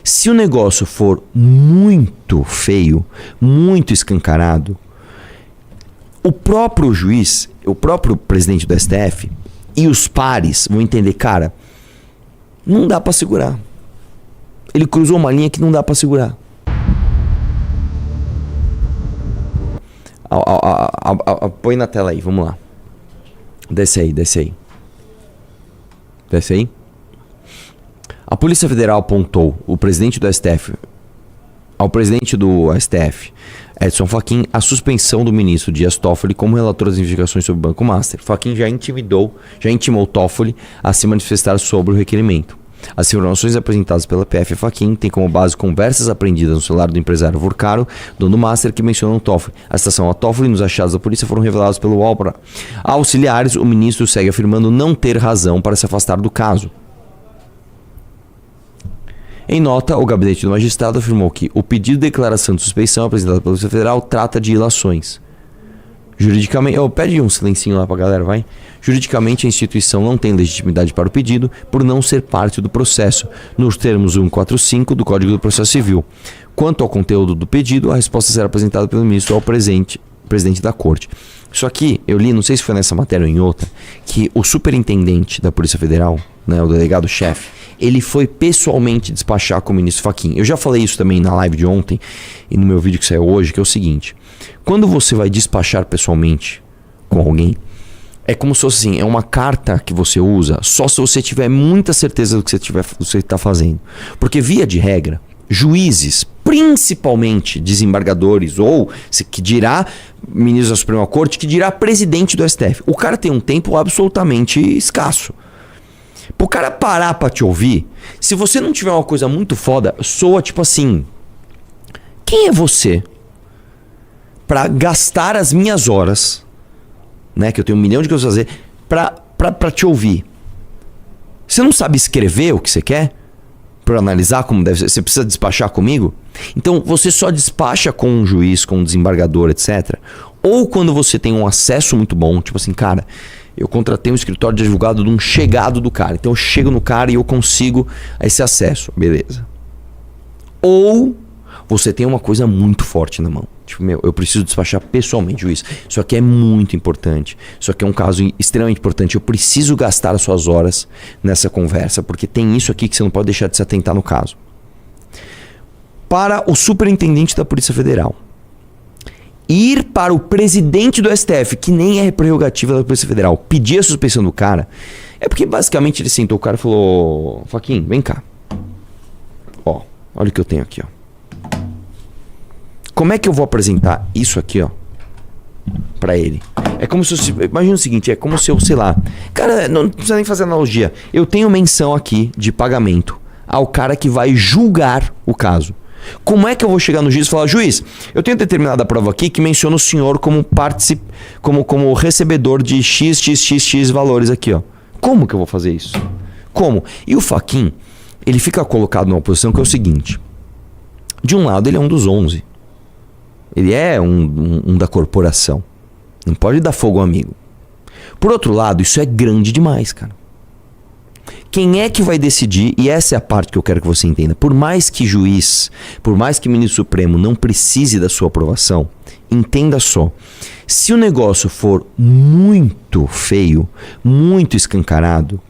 Se o negócio for muito feio, muito escancarado, o próprio juiz, o próprio presidente do STF e os pares vão entender, cara, não dá pra segurar. Ele cruzou uma linha que não dá pra segurar. Põe na tela aí, vamos lá. Desce aí. Desce aí. A Polícia Federal apontou ao presidente do STF, Edson Fachin, a suspensão do ministro Dias Toffoli como relator das investigações sobre o Banco Master. Fachin já intimou Toffoli a se manifestar sobre o requerimento. As informações apresentadas pela PF Fachin têm como base conversas apreendidas no celular do empresário Vurcaro, dono do Master, que mencionam Toffoli. A citação a Toffoli nos achados da polícia foram revelados pelo UOL para auxiliares. O ministro segue afirmando não ter razão para se afastar do caso. Em nota, o gabinete do magistrado afirmou que o pedido de declaração de suspeição apresentado pela Polícia Federal trata de ilações. Juridicamente, pede um silencinho lá pra galera, vai. Juridicamente, a instituição não tem legitimidade para o pedido por não ser parte do processo, nos termos 145 do Código do Processo Civil. Quanto ao conteúdo do pedido, a resposta será apresentada pelo ministro ao presidente da Corte. Isso aqui, eu li, não sei se foi nessa matéria ou em outra, que o superintendente da Polícia Federal, né, o delegado-chefe, ele foi pessoalmente despachar com o ministro Fachin. Eu já falei isso também na live de ontem e no meu vídeo que saiu hoje, que é o seguinte: quando você vai despachar pessoalmente com alguém, é como se fosse assim, é uma carta que você usa só se você tiver muita certeza do que você está fazendo. Porque via de regra, juízes, principalmente desembargadores, ou que dirá ministro da Suprema Corte, que dirá presidente do STF, o cara tem um tempo absolutamente escasso. Pro cara parar pra te ouvir, se você não tiver uma coisa muito foda, soa tipo assim: quem é você pra gastar as minhas horas, né, que eu tenho 1 milhão de coisas a fazer, pra te ouvir? Você não sabe escrever o que você quer? Pra analisar como deve ser? Você precisa despachar comigo? Então você só despacha com um juiz, com um desembargador, etc. Ou quando você tem um acesso muito bom, tipo assim, cara, eu contratei um escritório de advogado de um chegado do cara. Então eu chego no cara e eu consigo esse acesso. Beleza. Ou você tem uma coisa muito forte na mão. Tipo, eu preciso despachar pessoalmente, juiz. Isso aqui é muito importante. Isso aqui é um caso extremamente importante. Eu preciso gastar as suas horas nessa conversa, porque tem isso aqui que você não pode deixar de se atentar no caso. Para o superintendente da Polícia Federal ir para o presidente do STF, que nem é prerrogativa da Polícia Federal, pedir a suspensão do cara, é porque basicamente ele sentou o cara e falou: Fachin, vem cá. Ó, olha o que eu tenho aqui, ó. Como é que eu vou apresentar isso aqui, ó, pra ele? É como se eu... Imagina o seguinte, é como se eu, sei lá... Cara, não precisa nem fazer analogia. Eu tenho menção aqui de pagamento ao cara que vai julgar o caso. Como é que eu vou chegar no juiz e falar: juiz, eu tenho determinada prova aqui que menciona o senhor como como recebedor de XXXX valores aqui, ó. Como que eu vou fazer isso? Como? E o Fachin, ele fica colocado numa posição que é o seguinte: de um lado ele é um dos 11. Ele é um da corporação. Não pode dar fogo ao amigo. Por outro lado, isso é grande demais, cara. Quem é que vai decidir? E essa é a parte que eu quero que você entenda. Por mais que juiz, por mais que ministro Supremo não precise da sua aprovação, entenda só. Se o negócio for muito feio, muito escancarado,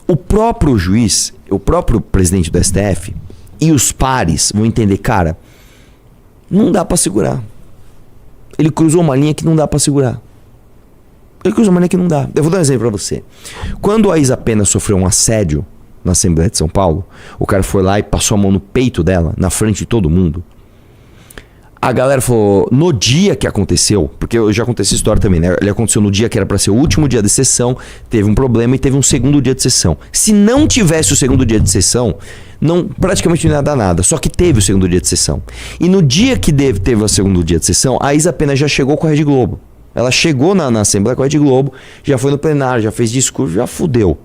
o próprio juiz, o próprio presidente do STF e os pares vão entender, cara, não dá pra segurar. Ele cruzou uma linha que não dá pra segurar. Ele cruzou uma linha que não dá. Eu vou dar um exemplo pra você. Quando a Isa Pena sofreu um assédio na Assembleia de São Paulo, o cara foi lá e passou a mão no peito dela, na frente de todo mundo. A galera falou, no dia que aconteceu, porque eu já aconteceu essa história também, né? Ele aconteceu no dia que era pra ser o último dia de sessão, teve um problema e teve um segundo dia de sessão. Se não tivesse o segundo dia de sessão, praticamente não ia dar nada, só que teve o segundo dia de sessão. E no dia que teve o segundo dia de sessão, a Isa Pena já chegou com a Rede Globo. Ela chegou na Assembleia com a Rede Globo, já foi no plenário, já fez discurso, já fudeu.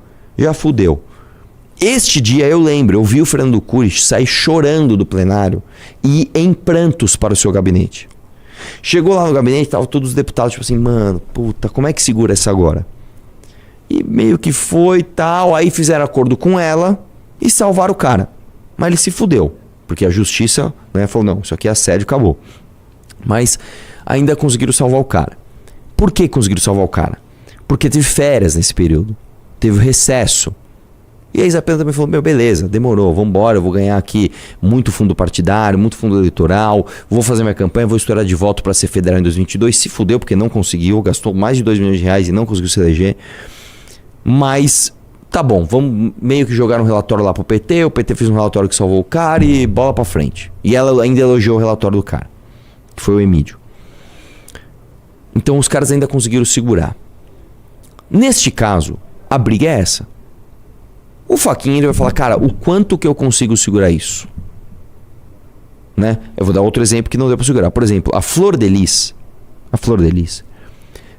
Este dia eu lembro, eu vi o Fernando Cury sair chorando do plenário e em prantos para o seu gabinete. Chegou lá no gabinete, estavam todos os deputados, tipo assim, mano, puta, como é que segura essa agora? E meio que foi tal, aí fizeram acordo com ela e salvaram o cara. Mas ele se fudeu. Porque a justiça, né, falou, não, isso aqui é assédio, acabou. Mas ainda conseguiram salvar o cara. Por que conseguiram salvar o cara? Porque teve férias nesse período. Teve recesso. E a Isapena também falou, beleza, demorou, vambora, eu vou ganhar aqui muito fundo partidário, muito fundo eleitoral, vou fazer minha campanha, vou estourar de voto para ser federal em 2022. Se fudeu porque não conseguiu, gastou mais de 2 milhões de reais e não conseguiu se eleger. Mas, tá bom, vamos meio que jogar um relatório lá pro PT, o PT fez um relatório que salvou o cara e bola pra frente. E ela ainda elogiou o relatório do cara, que foi o Emídio. Então os caras ainda conseguiram segurar. Neste caso, a briga é essa. O Fachin ele vai falar, cara, o quanto que eu consigo segurar isso? Né? Eu vou dar outro exemplo que não deu pra segurar. Por exemplo, a Flor de Lis,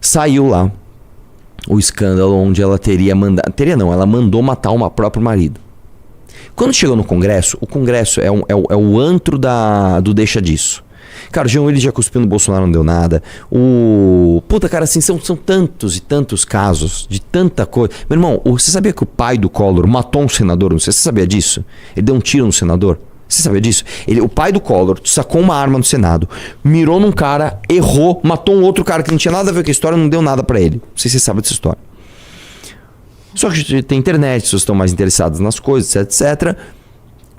saiu lá o escândalo onde ela teria mandado... ela mandou matar o próprio marido. Quando chegou no Congresso, o Congresso é o antro do deixa disso. Cara, o Jean Willis já cuspiu no Bolsonaro, não deu nada. Puta, cara, assim, são tantos e tantos casos de tanta coisa. Meu irmão, você sabia que o pai do Collor matou um senador? Não sei, você sabia disso? Ele deu um tiro no senador? Você sabia disso? O pai do Collor sacou uma arma no Senado, mirou num cara, errou, matou um outro cara que não tinha nada a ver com a história, não deu nada pra ele. Não sei se você sabe dessa história. Só que tem internet, as pessoas estão mais interessadas nas coisas, etc.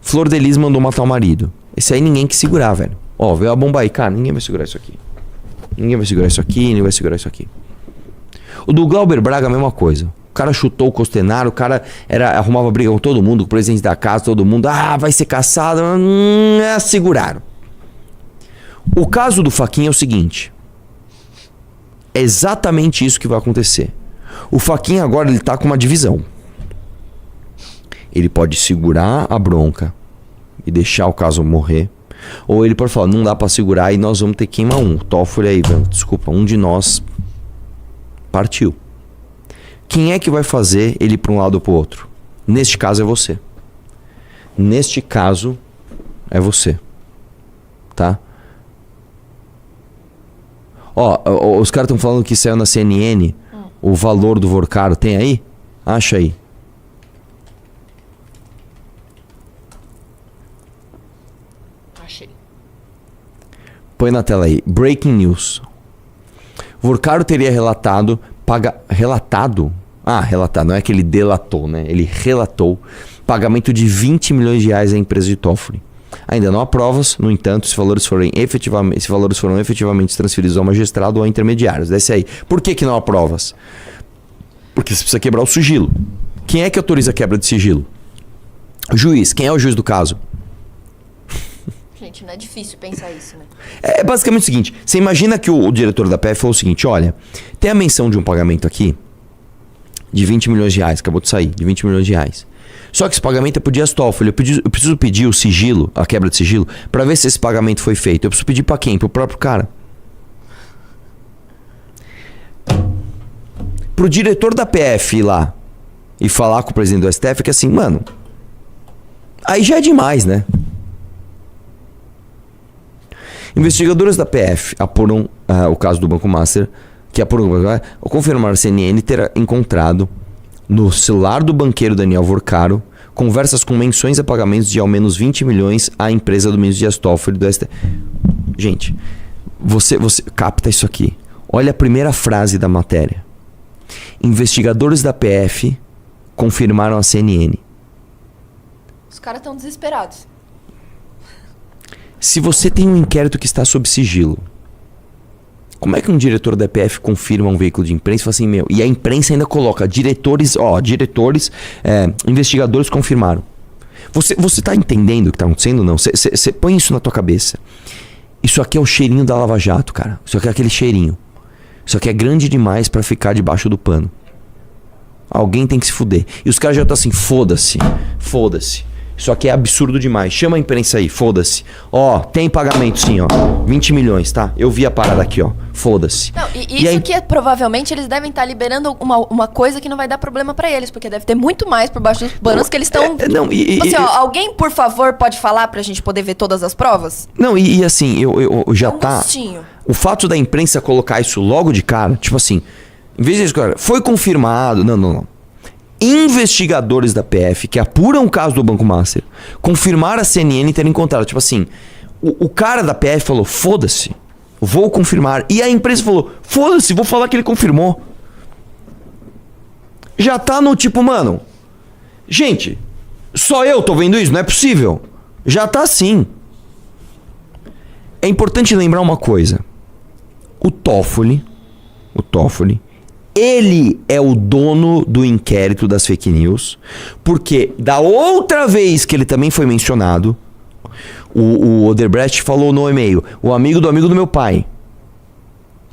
Flor de Lis mandou matar o marido. Esse aí ninguém que segurar, velho. Ó, veio a bomba aí, cara, ninguém vai segurar isso aqui. Ninguém vai segurar isso aqui, ninguém vai segurar isso aqui. O do Glauber Braga, a mesma coisa. O cara chutou o Costenaro, o cara arrumava briga com todo mundo, com o presidente da casa, todo mundo. Vai ser caçado. Seguraram. O caso do Fachin é o seguinte. É exatamente isso que vai acontecer. O Fachin agora ele tá com uma divisão. Ele pode segurar a bronca e deixar o caso morrer. Ou ele pode falar, não dá pra segurar e nós vamos ter que queimar um. O Toffoli aí, desculpa, um de nós partiu. Quem é que vai fazer ele pra um lado ou pro outro? Neste caso é você. Neste caso é você. Tá? Ó, os caras estão falando que saiu na CNN o valor do Vorcaro. Tem aí? Acha aí. Põe na tela aí. Breaking news. Vorcaro teria relatado... Relatado? Relatado. Não é que ele delatou, né? Ele relatou pagamento de 20 milhões de reais à empresa de Toffoli. Ainda não há provas. No entanto, esses valores foram efetivamente transferidos ao magistrado ou a intermediários. Desce aí. Por que não há provas? Porque você precisa quebrar o sigilo. Quem é que autoriza a quebra de sigilo? O juiz. Quem é o juiz do caso? Gente, não é difícil pensar isso, né? É basicamente o seguinte. Você imagina que o diretor da PF falou o seguinte, olha, tem a menção de um pagamento aqui de 20 milhões de reais, acabou de sair, de 20 milhões de reais. Só que esse pagamento é pro Dias Toffoli. Eu preciso pedir o sigilo, a quebra de sigilo, pra ver se esse pagamento foi feito. Eu preciso pedir pra quem? Pro próprio cara. Pro diretor da PF ir lá e falar com o presidente do STF que assim, mano, aí já é demais, né? Investigadores da PF apuram o caso do Banco Master, que apuram confirmaram a CNN ter encontrado no celular do banqueiro Daniel Vorcaro conversas com menções a pagamentos de ao menos 20 milhões à empresa do ministro Dias Toffoli do STF. Gente, você capta isso aqui. Olha a primeira frase da matéria. Investigadores da PF confirmaram a CNN. Os caras estão desesperados. Se você tem um inquérito que está sob sigilo, como é que um diretor da EPF confirma um veículo de imprensa e fala assim, e a imprensa ainda coloca investigadores confirmaram. Você tá entendendo o que está acontecendo? Não. Você põe isso na tua cabeça. Isso aqui é o cheirinho da Lava Jato, cara. Isso aqui é aquele cheirinho. Isso aqui é grande demais para ficar debaixo do pano. Alguém tem que se fuder. E os caras já estão assim, foda-se. Isso aqui é absurdo demais. Chama a imprensa aí, foda-se. Tem pagamento sim, 20 milhões, tá? Eu vi a parada aqui, foda-se. Não, isso aí... que provavelmente eles devem estar liberando uma coisa que não vai dar problema pra eles, porque deve ter muito mais por baixo dos panos que eles estão... alguém, por favor, pode falar pra gente poder ver todas as provas? Não, e assim, eu já tá... Gostinho. O fato da imprensa colocar isso logo de cara, tipo assim, em vez disso, cara, foi confirmado... Não. investigadores da PF que apuram o caso do Banco Master confirmaram a CNN ter encontrado. Tipo assim, o cara da PF falou, foda-se, vou confirmar. E a empresa falou, foda-se, vou falar que ele confirmou. Já tá no tipo, mano, gente, só eu tô vendo isso? Não é possível. Já tá assim. É importante lembrar uma coisa. O Toffoli, ele é o dono do inquérito das fake news, porque da outra vez que ele também foi mencionado, o Odebrecht falou no e-mail, o amigo do meu pai,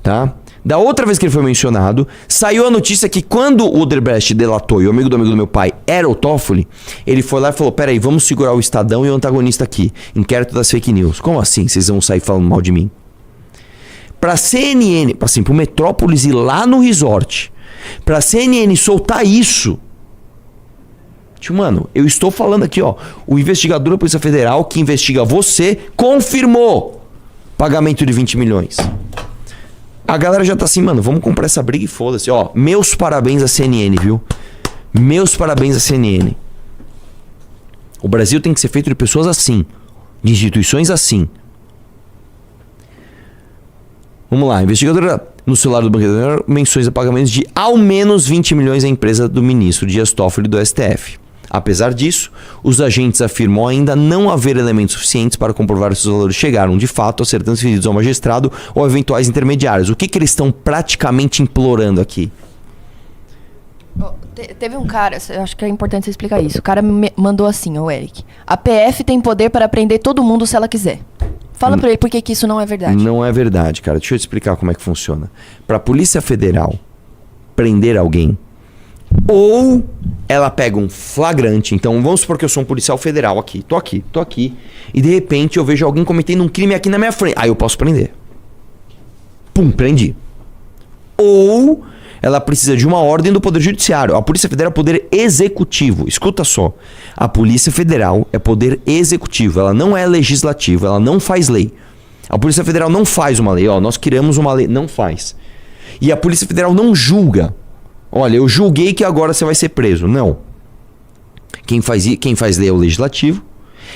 tá? Da outra vez que ele foi mencionado, saiu a notícia que quando o Odebrecht delatou e o amigo do meu pai era o Toffoli, ele foi lá e falou, peraí, vamos segurar o Estadão e o antagonista aqui, inquérito das fake news. Como assim? Vocês vão sair falando mal de mim? Pra CNN, assim, pro Metrópolis ir lá no resort, pra CNN soltar isso. Tipo, mano, eu estou falando aqui, ó. O investigador da Polícia Federal que investiga você confirmou pagamento de 20 milhões. A galera já tá assim, mano, vamos comprar essa briga e foda-se. Ó, meus parabéns à CNN, viu? Meus parabéns à CNN. O Brasil tem que ser feito de pessoas assim, de instituições assim. Vamos lá, investigadora no celular do banqueiro menções a pagamentos de ao menos 20 milhões à empresa do ministro Dias Toffoli do STF. Apesar disso, os agentes afirmam ainda não haver elementos suficientes para comprovar se os valores chegaram de fato a ser transferidos ao magistrado ou a eventuais intermediários. O que eles estão praticamente implorando aqui? Teve um cara, eu acho que é importante você explicar isso. O cara me mandou assim, ô Eric. A PF tem poder para prender todo mundo se ela quiser. Fala pra ele por que isso não é verdade. Não é verdade, cara. Deixa eu te explicar como é que funciona. Pra Polícia Federal prender alguém, ou ela pega um flagrante. Então vamos supor que eu sou um policial federal aqui. Tô aqui. E de repente eu vejo alguém cometendo um crime aqui na minha frente. Aí eu posso prender. Pum, prendi. Ou ela precisa de uma ordem do Poder Judiciário. A Polícia Federal é poder executivo. Escuta só. A Polícia Federal é poder executivo. Ela não é legislativa. Ela não faz lei. A Polícia Federal não faz uma lei. Ó, nós criamos uma lei. Não faz. E a Polícia Federal não julga. Olha, eu julguei que agora você vai ser preso. Não. Quem faz lei é o legislativo.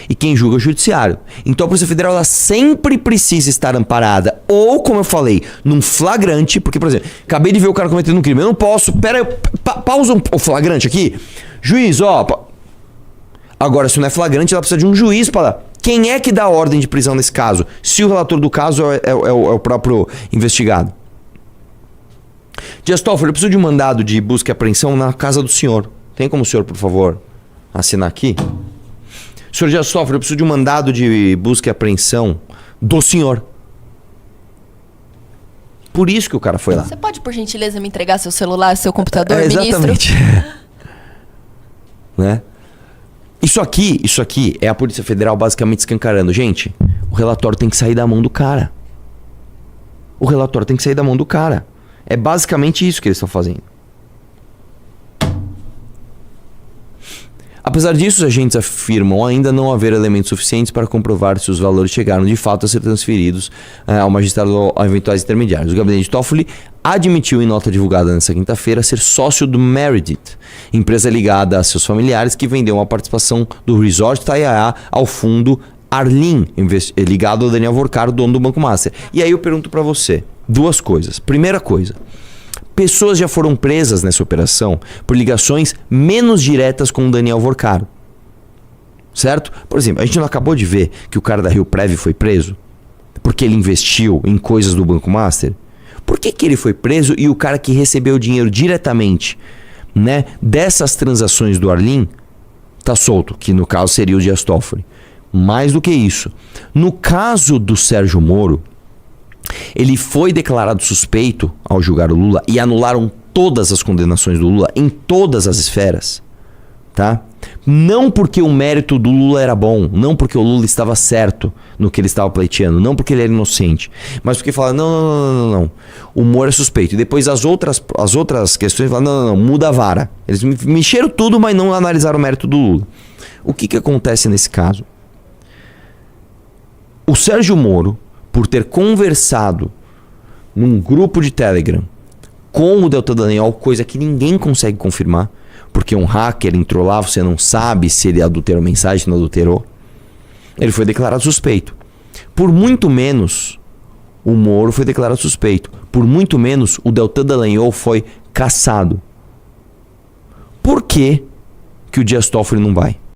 E quem julga é o judiciário. Então a Polícia Federal ela sempre precisa estar amparada. Ou, como eu falei, num flagrante. Porque, por exemplo, acabei de ver o cara cometendo um crime. Eu não posso. Pera aí, pausa o flagrante aqui. Juiz, ó. Agora, se não é flagrante, ela precisa de um juiz para. Quem é que dá ordem de prisão nesse caso? Se o relator do caso é o próprio investigado. Dias Toffoli, eu preciso de um mandado de busca e apreensão na casa do senhor. Tem como o senhor, por favor, assinar aqui? Senhor Dias Toffoli, eu preciso de um mandado de busca e apreensão do senhor. Por isso que o cara foi lá. Você pode, por gentileza, me entregar seu celular, seu computador, exatamente. Ministro? Né? Isso aqui é a Polícia Federal basicamente escancarando. Gente, o relatório tem que sair da mão do cara. É basicamente isso que eles estão fazendo. Apesar disso, os agentes afirmam ainda não haver elementos suficientes para comprovar se os valores chegaram de fato a ser transferidos ao magistrado ou a eventuais intermediários. O gabinete de Toffoli admitiu em nota divulgada nesta quinta-feira ser sócio do Meredith, empresa ligada a seus familiares que vendeu uma participação do Resort Taiaiá ao fundo Arlin, ligado ao Daniel Vorcaro, dono do Banco Master. E aí eu pergunto para você duas coisas. Primeira coisa, pessoas já foram presas nessa operação por ligações menos diretas com o Daniel Vorcaro. Certo? Por exemplo, a gente não acabou de ver que o cara da Rio Prev foi preso porque ele investiu em coisas do Banco Master? Por que ele foi preso e o cara que recebeu dinheiro diretamente, né, dessas transações do Arlin tá solto? Que no caso seria o Dias Toffoli. Mais do que isso, no caso do Sérgio Moro, ele foi declarado suspeito ao julgar o Lula e anularam todas as condenações do Lula em todas as esferas, tá? Não porque o mérito do Lula era bom, não porque o Lula estava certo no que ele estava pleiteando, não porque ele era inocente, mas porque falaram, não, o Moro é suspeito. E depois as outras questões falaram, não, muda a vara. Eles mexeram tudo, mas não analisaram o mérito do Lula. O que acontece nesse caso? O Sérgio Moro, por ter conversado num grupo de Telegram com o Deltan Dallagnol, coisa que ninguém consegue confirmar, porque um hacker entrou lá, você não sabe se ele adulterou mensagem, se não adulterou. Ele foi declarado suspeito. Por muito menos, o Moro foi declarado suspeito. Por muito menos, o Deltan Dallagnol foi cassado. Por que o Dias Toffoli não vai?